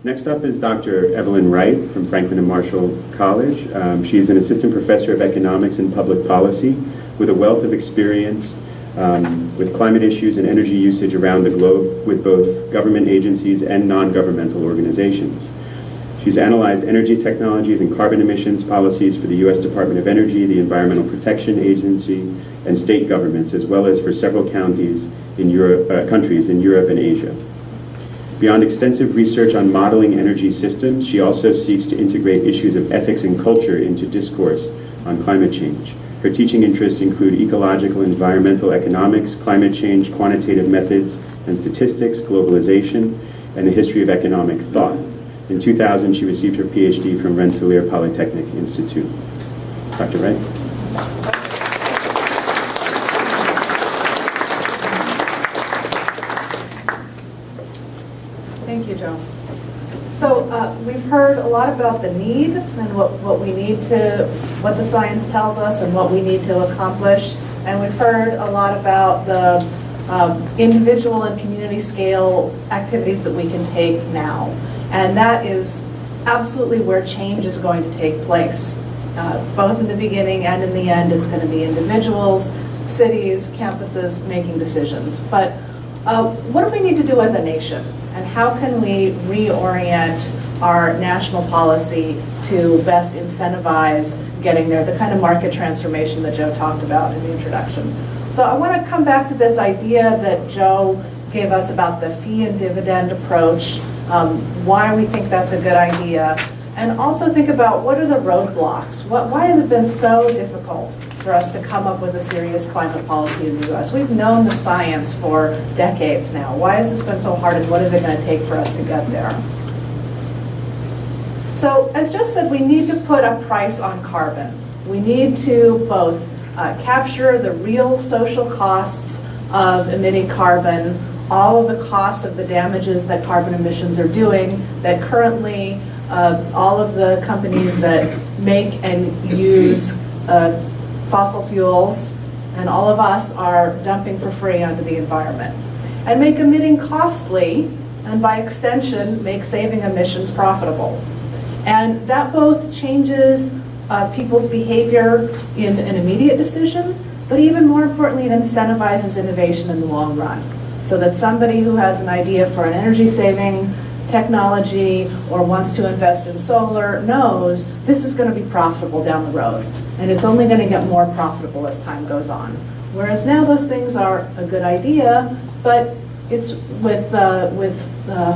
Next up is Dr. Evelyn Wright from Franklin and Marshall College. She's an assistant professor of economics and public policy with a wealth of experience with climate issues and energy usage around the globe with both government agencies and non-governmental organizations. She's analyzed energy technologies and carbon emissions policies for the U.S. Department of Energy, the Environmental Protection Agency, and state governments, as well as for several counties in countries in Europe and Asia. Beyond extensive research on modeling energy systems, she also seeks to integrate issues of ethics and culture into discourse on climate change. Her teaching interests include ecological and environmental economics, climate change, quantitative methods and statistics, globalization, and the history of economic thought. In 2000, she received her PhD from Rensselaer Polytechnic Institute. Dr. Wright. Thank you, Joe. So we've heard a lot about the need and what we need to, what the science tells us and what we need to accomplish. And we've heard a lot about the individual and community scale activities that we can take now. And that is absolutely where change is going to take place. Both in the beginning and in the end, it's going to be individuals, cities, campuses making decisions. But what do we need to do as a nation? And how can we reorient our national policy to best incentivize getting there, the kind of market transformation that Joe talked about in the introduction? So I want to come back to this idea that Joe gave us about the fee and dividend approach, why we think that's a good idea, and also think about what are the roadblocks? Why has it been so difficult for us to come up with a serious climate policy in the U.S.? We've known the science for decades now. Why has this been so hard, and what is it going to take for us to get there? So, as Joe said, we need to put a price on carbon. We need to both capture the real social costs of emitting carbon, all of the costs of the damages that carbon emissions are doing, that currently all of the companies that make and use fossil fuels and all of us are dumping for free onto the environment. And make emitting costly, and by extension, make saving emissions profitable. And that both changes people's behavior in an immediate decision, but even more importantly, it incentivizes innovation in the long run. So that somebody who has an idea for an energy-saving technology or wants to invest in solar knows this is going to be profitable down the road. And it's only going to get more profitable as time goes on. Whereas now those things are a good idea, but it's with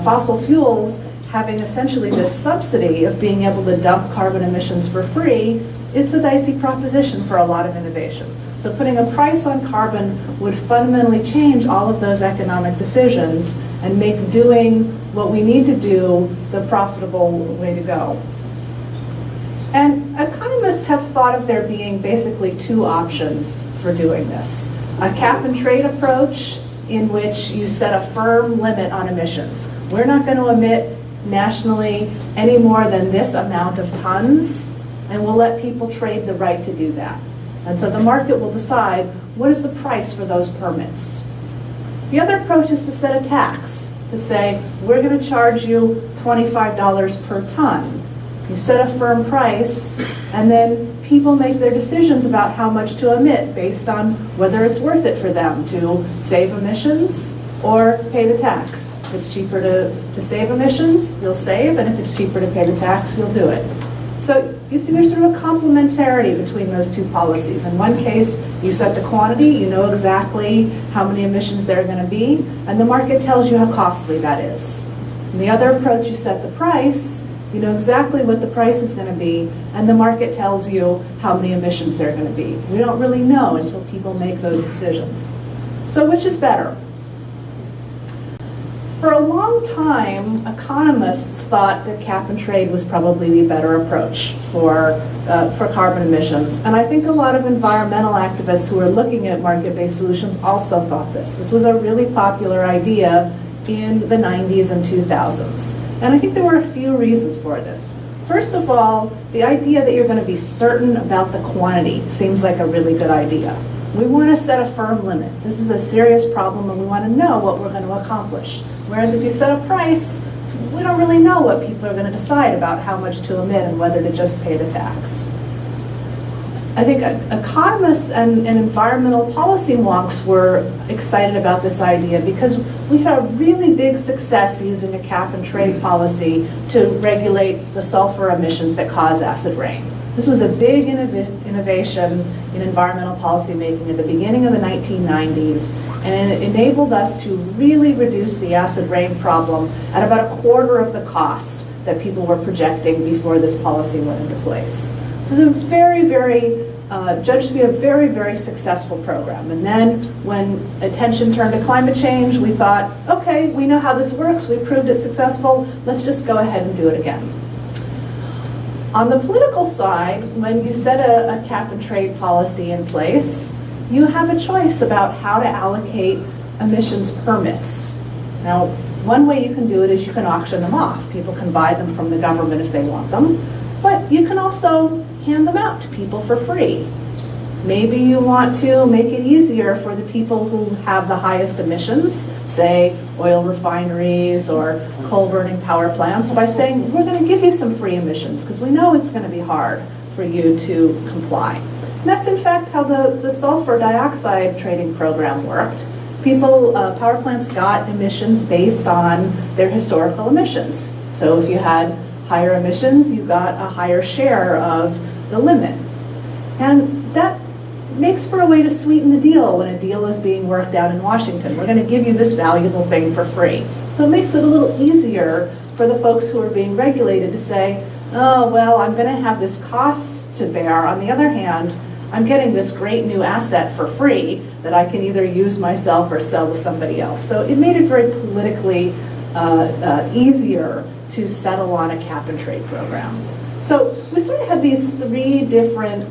fossil fuels having essentially this subsidy of being able to dump carbon emissions for free, it's a dicey proposition for a lot of innovation. So putting a price on carbon would fundamentally change all of those economic decisions and make doing what we need to do the profitable way to go. And economists have thought of there being basically two options for doing this. A cap and trade approach in which you set a firm limit on emissions. We're not going to emit nationally any more than this amount of tons, and we'll let people trade the right to do that. And so the market will decide what is the price for those permits. The other approach is to set a tax, to say we're going to charge you $25 per ton. You set a firm price, and then people make their decisions about how much to emit based on whether it's worth it for them to save emissions or pay the tax. If it's cheaper to save emissions, you'll save, and if it's cheaper to pay the tax, you'll do it. So you see there's sort of a complementarity between those two policies. In one case, you set the quantity, you know exactly how many emissions there are going to be, and the market tells you how costly that is. In the other approach, you set the price, you know exactly what the price is going to be, and the market tells you how many emissions there are going to be. We don't really know until people make those decisions. So which is better? For a long time, economists thought that cap and trade was probably the better approach for carbon emissions. And I think a lot of environmental activists who are looking at market-based solutions also thought this. This was a really popular idea in the 90s and 2000s. And I think there were a few reasons for this. First of all, the idea that you're going to be certain about the quantity seems like a really good idea. We want to set a firm limit. This is a serious problem and we want to know what we're going to accomplish. Whereas if you set a price, we we don't really know what people are going to decide about how much to emit and whether to just pay the tax. I think economists and environmental policy wonks were excited about this idea because we had a really big success using a cap and trade policy to regulate the sulfur emissions that cause acid rain. This was a big innovation in environmental policy making at the beginning of the 1990s, and it enabled us to really reduce the acid rain problem at about a quarter of the cost that people were projecting before this policy went into place. So it's a very, judged to be a very, very successful program. And then when attention turned to climate change, we thought, okay, we know how this works, we proved it successful, let's just go ahead and do it again. On the political side, when you set a cap and trade policy in place, you have a choice about how to allocate emissions permits. Now, one way you can do it is you can auction them off. People can buy them from the government if they want them, but you can also hand them out to people for free. Maybe you want to make it easier for the people who have the highest emissions, say oil refineries or coal-burning power plants, by saying, we're going to give you some free emissions because we know it's going to be hard for you to comply. And that's in fact how the sulfur dioxide trading program worked. Power plants got emissions based on their historical emissions. So if you had higher emissions, you got a higher share of the limit. And that makes for a way to sweeten the deal when a deal is being worked out in Washington. We're going to give you this valuable thing for free. So it makes it a little easier for the folks who are being regulated to say, oh, well, I'm going to have this cost to bear. On the other hand, I'm getting this great new asset for free that I can either use myself or sell to somebody else. So it made it very politically easier to settle on a cap and trade program. So we sort of have these three different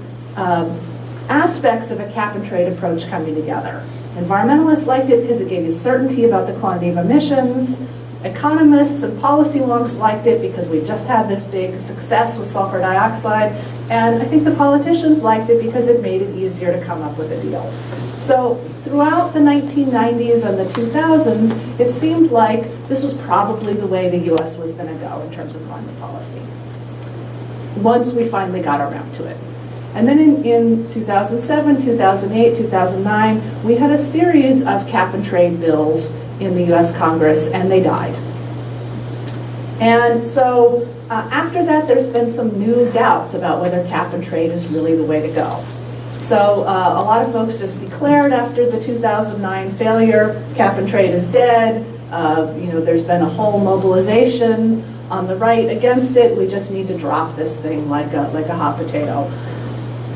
aspects of a cap and trade approach coming together. Environmentalists liked it because it gave you certainty about the quantity of emissions. Economists and policy wonks liked it because we just had this big success with sulfur dioxide. And I think the politicians liked it because it made it easier to come up with a deal. So throughout the 1990s and the 2000s, it seemed like this was probably the way the US was going to go in terms of climate policy, once we finally got around to it. And then in 2007, 2008, 2009, we had a series of cap and trade bills in the US Congress, and they died. And so after that, there's been some new doubts about whether cap and trade is really the way to go. So a lot of folks just declared after the 2009 failure, cap and trade is dead. There's been a whole mobilization on the right against it. We just need to drop this thing like a hot potato.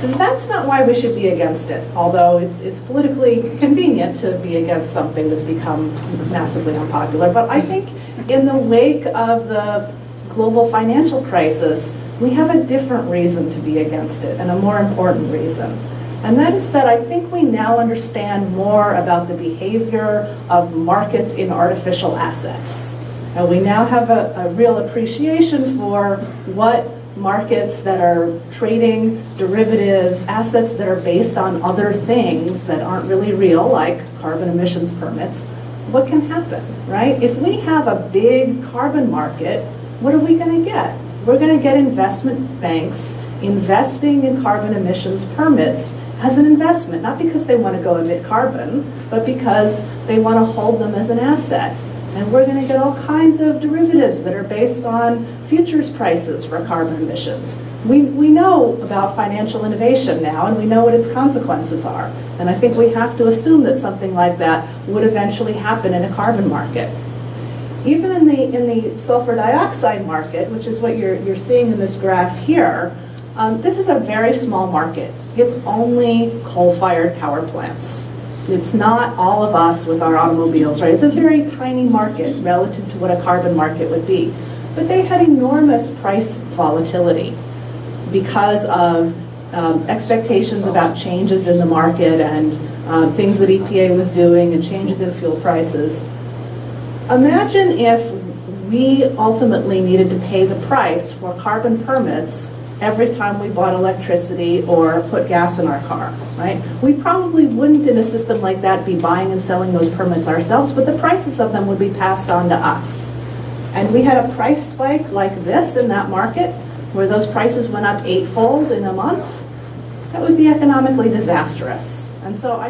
And that's not why we should be against it, although it's politically convenient to be against something that's become massively unpopular. But I think in the wake of the global financial crisis, we have a different reason to be against it, and a more important reason. And that is that I think we now understand more about the behavior of markets in artificial assets. And we now have a real appreciation for what markets that are trading derivatives, assets that are based on other things that aren't really real, like carbon emissions permits, what can happen, right? If we have a big carbon market, what are we going to get? We're going to get investment banks investing in carbon emissions permits as an investment, not because they want to go emit carbon, but because they want to hold them as an asset. And we're going to get all kinds of derivatives that are based on futures prices for carbon emissions. We know about financial innovation now, and we know what its consequences are. And I think we have to assume that something like that would eventually happen in a carbon market. Even in the sulfur dioxide market, which is what you're seeing in this graph here, this is a very small market. It's only coal-fired power plants. It's not all of us with our automobiles, right? It's a very tiny market relative to what a carbon market would be. But they had enormous price volatility because of expectations about changes in the market and things that EPA was doing and changes in fuel prices. Imagine if we ultimately needed to pay the price for carbon permits every time we bought electricity or put gas in our car, right? We probably wouldn't, in a system like that, be buying and selling those permits ourselves, but the prices of them would be passed on to us. and we had a price spike like this in that market, where those prices went up eightfold in a month, that would be economically disastrous. And so I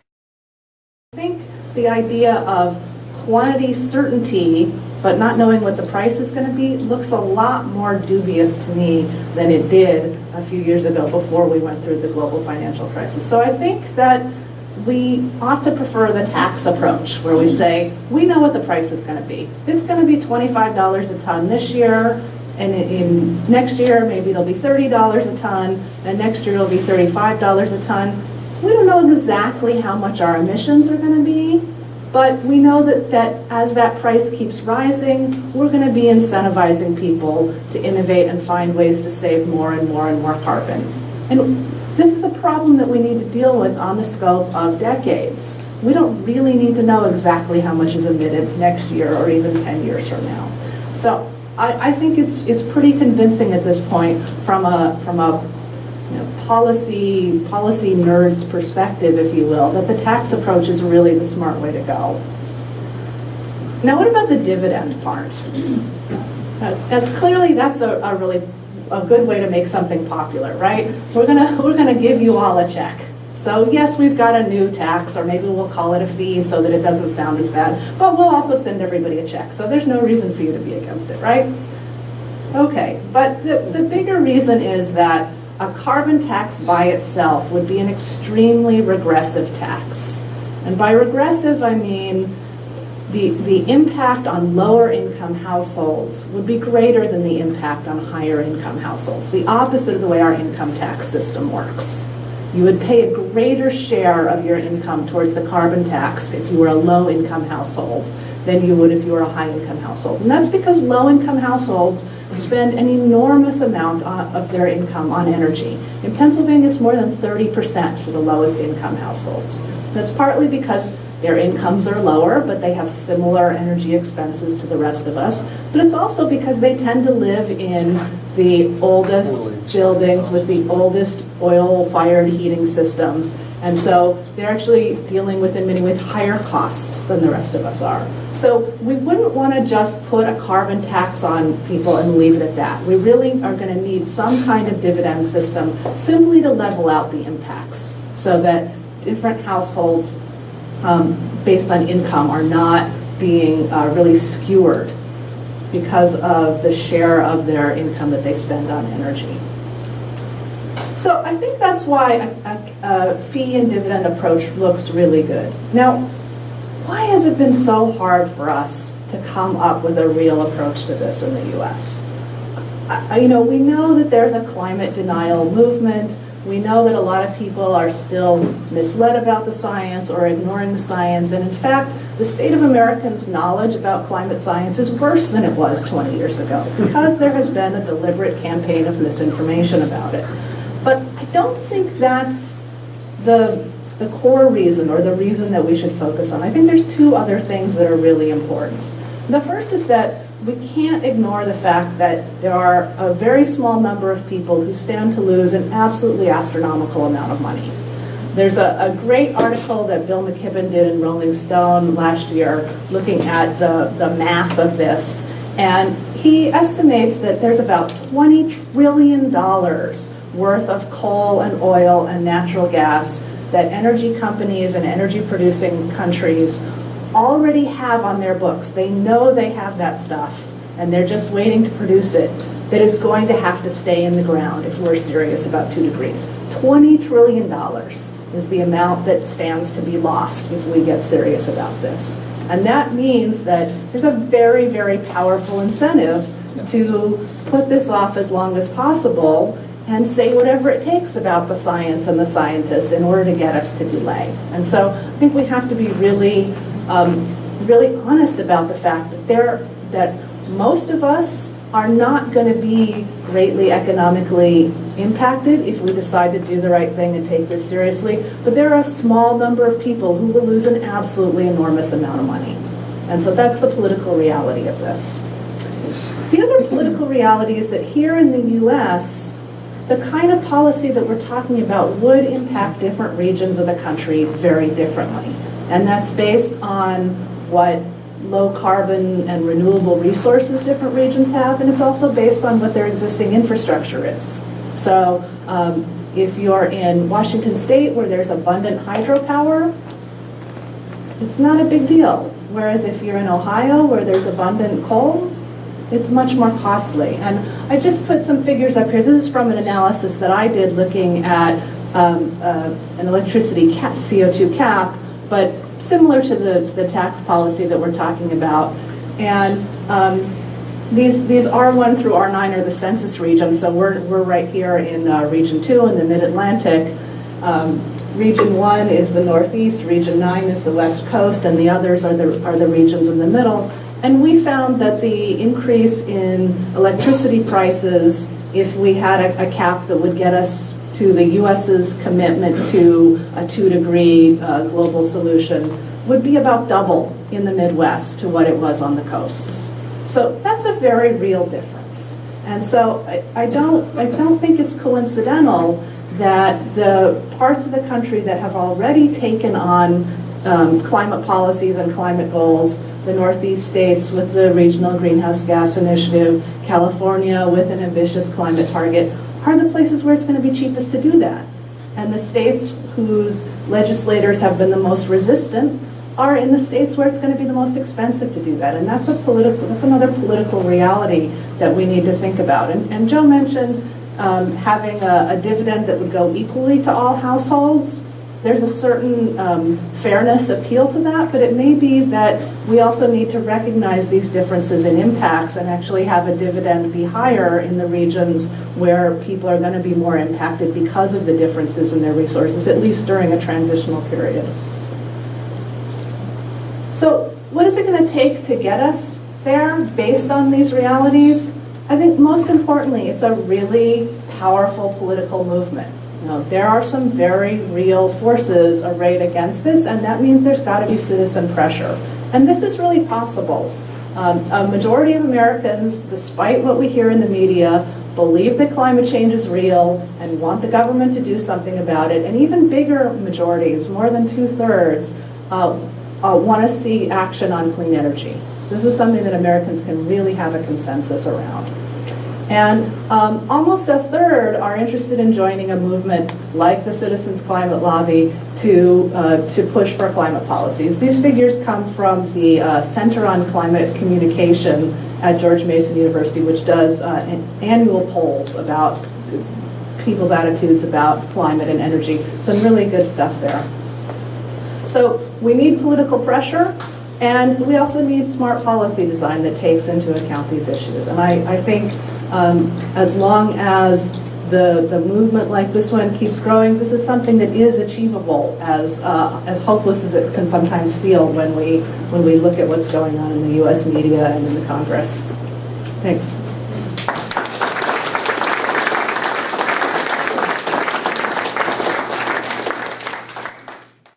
think the idea of quantity certainty, but not knowing what the price is going to be, looks a lot more dubious to me than it did a few years ago before we went through the global financial crisis. So I think that we ought to prefer the tax approach, where we say, we know what the price is going to be. It's going to be $25 a ton this year, and in next year, maybe it'll be $30 a ton, and next year it'll be $35 a ton. We don't know exactly how much our emissions are going to be, but we know that as that price keeps rising, we're going to be incentivizing people to innovate and find ways to save more and more and more carbon. And this is a problem that we need to deal with on the scope of decades. We don't really need to know exactly how much is emitted next year or even 10 years from now. So I think it's pretty convincing at this point from a policy nerd's perspective, if you will, that the tax approach is really the smart way to go. Now, what about the dividend part? Clearly, that's a really good way to make something popular, right? We're gonna give you all a check. So yes, we've got a new tax, or maybe we'll call it a fee so that it doesn't sound as bad, but we'll also send everybody a check. So there's no reason for you to be against it, right? Okay, but the bigger reason is that a carbon tax by itself would be an extremely regressive tax. And by regressive, I mean the impact on lower income households would be greater than the impact on higher income households, the opposite of the way our income tax system works. You would pay a greater share of your income towards the carbon tax if you were a low income household than you would if you were a high income household. And that's because low income households spend an enormous amount of their income on energy. In Pennsylvania, it's more than 30% for the lowest income households. That's partly because their incomes are lower, but they have similar energy expenses to the rest of us. But it's also because they tend to live in the oldest buildings with the oldest oil-fired heating systems. And so they're actually dealing with, in many ways, higher costs than the rest of us are. So we wouldn't want to just put a carbon tax on people and leave it at that. We really are going to need some kind of dividend system simply to level out the impacts so that different households based on income are not being really skewered because of the share of their income that they spend on energy. So I think that's why a fee and dividend approach looks really good. Now, why has it been so hard for us to come up with a real approach to this in the US? We know that there's a climate denial movement. We know that a lot of people are still misled about the science or ignoring the science. And in fact, the state of Americans' knowledge about climate science is worse than it was 20 years ago because there has been a deliberate campaign of misinformation about it. But I don't think that's the core reason or the reason that we should focus on. I think there's two other things that are really important. The first is that we can't ignore the fact that there are a very small number of people who stand to lose an absolutely astronomical amount of money. There's a great article that Bill McKibben did in Rolling Stone last year looking at the math of this, and he estimates that there's about $20 trillion worth of coal and oil and natural gas that energy companies and energy producing countries already have on their books. They know they have that stuff and they're just waiting to produce it, that is going to have to stay in the ground if we're serious about 2 degrees. $20 trillion is the amount that stands to be lost if we get serious about this. And that means that there's a very, very powerful incentive to put this off as long as possible and say whatever it takes about the science and the scientists in order to get us to delay. And so I think we have to be really honest about the fact that most of us are not going to be greatly economically impacted if we decide to do the right thing and take this seriously. But there are a small number of people who will lose an absolutely enormous amount of money. And so that's the political reality of this. The other political reality is that here in the US, the kind of policy that we're talking about would impact different regions of the country very differently. And that's based on what low carbon and renewable resources different regions have, and it's also based on what their existing infrastructure is. So if you're in Washington State where there's abundant hydropower, it's not a big deal. Whereas if you're in Ohio where there's abundant coal, it's much more costly. And I just put some figures up here. This is from an analysis that I did looking at an electricity CO2 cap, but similar to the tax policy that we're talking about. And these R1 through R9 are the census regions, so we're right here in Region 2 in the Mid-Atlantic. Region 1 is the Northeast, Region 9 is the West Coast, and the others are the regions in the middle. And we found that the increase in electricity prices, if we had a cap that would get us to the US's commitment to a 2-degree global solution, would be about double in the Midwest to what it was on the coasts. So that's a very real difference. And so I don't think it's coincidental that the parts of the country that have already taken on climate policies and climate goals, the Northeast states with the Regional Greenhouse Gas Initiative, California with an ambitious climate target, are the places where it's going to be cheapest to do that. And the states whose legislators have been the most resistant are in the states where it's going to be the most expensive to do that. And that's another political reality that we need to think about. And Joe mentioned having a dividend that would go equally to all households. There's a certain fairness appeal to that, but it may be that we also need to recognize these differences in impacts and actually have a dividend be higher in the regions where people are going to be more impacted because of the differences in their resources, at least during a transitional period. So what is it going to take to get us there based on these realities? I think most importantly, it's a really powerful political movement. You know, there are some very real forces arrayed against this, and that means there's got to be citizen pressure. And this is really possible. A majority of Americans, despite what we hear in the media, believe that climate change is real and want the government to do something about it. And even bigger majorities, more than 2/3, want to see action on clean energy. This is something that Americans can really have a consensus around. And almost 1/3 are interested in joining a movement like the Citizens Climate Lobby to push for climate policies. These figures come from the Center on Climate Communication at George Mason University, which does annual polls about people's attitudes about climate and energy. Some really good stuff there. So we need political pressure, and we also need smart policy design that takes into account these issues. And I think as long as the movement like this one keeps growing, this is something that is achievable, as hopeless as it can sometimes feel when we look at what's going on in the U.S. media and in the Congress. Thanks.